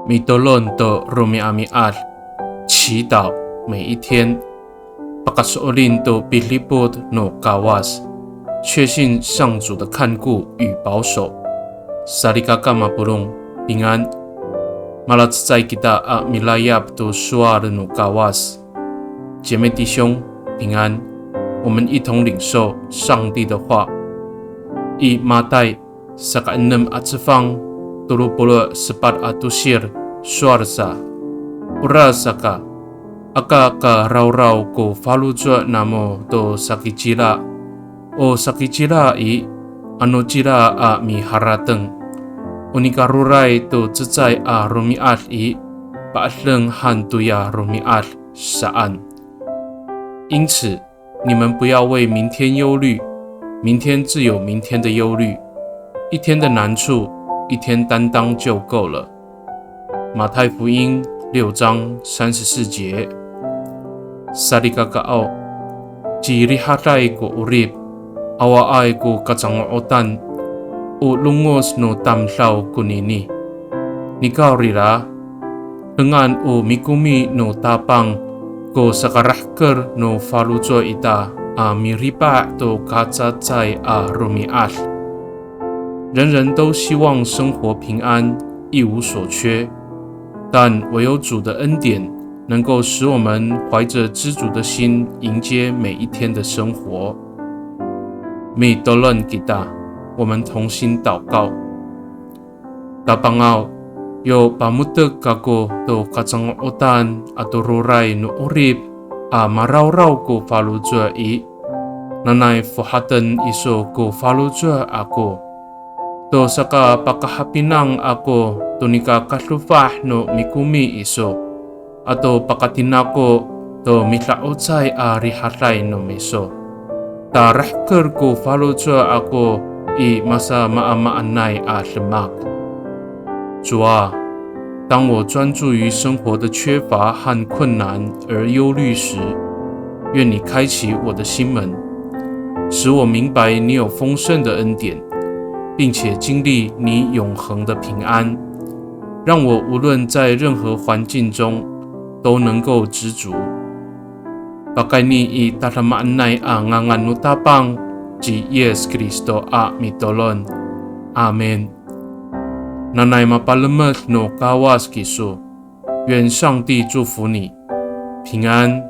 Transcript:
米多伦的罗米阿米阿，祈祷每一天。巴卡索林的比利波的诺嘎瓦斯，确信上主的看顾与保守。萨利嘎嘎马布隆平安。马拉兹在吉达阿米拉亚的苏阿的诺嘎瓦斯，姐妹弟兄平安。我们一同领受上帝的话。以马太36阿兹方。20 sepat atusir suarsa urasaka aka ka raw ko falujwa namo do sakijila o sakijila i anojila a mi harateng unikarurai to zai a romiat i ba'leng hantuya romiat saan。 因此你们不要为明天忧虑，明天自有明天的忧虑，一天的难处一天担当就够了。马太福音6章34节。Sarigagao, jirihatai ko urip, awaay ko kacangotan, ulungos no tamlaw kunini. Nikaurira, dengan o mikumi no tapang ko sakarahker no falujo ita a miripa to kacatsai a rumiat。人人都希望生活平安，一无所缺，但唯有主的恩典能够使我们怀着知足的心迎接每一天的生活。米多伦吉达，我们同心祷告。Tapangaw, yo pamutag kako to kacangotan at ururay no urip a marawraw ko falujwa i nanay fuhatan iso ko falujwa ako。To saka pakahapinang ako to nikakaslufah no mikumi iso ato pakatinako to mitlautsay a rihatay no miso tarahker ko falujwa ako i masa maamaanay a lemak。 主啊，当我专注于生活的缺乏和困难而忧虑时，愿你开启我的心门，使我明白你有丰盛的恩典，并且经历你永恒的平安，让我无论在任何环境中都能够知足。Pakai ni i tatamanay ang nganganutapang ji Yesus Kristo a mitolon. Amen。 Nanay mapalamat no kawas kiso， 愿上帝祝福你，平安。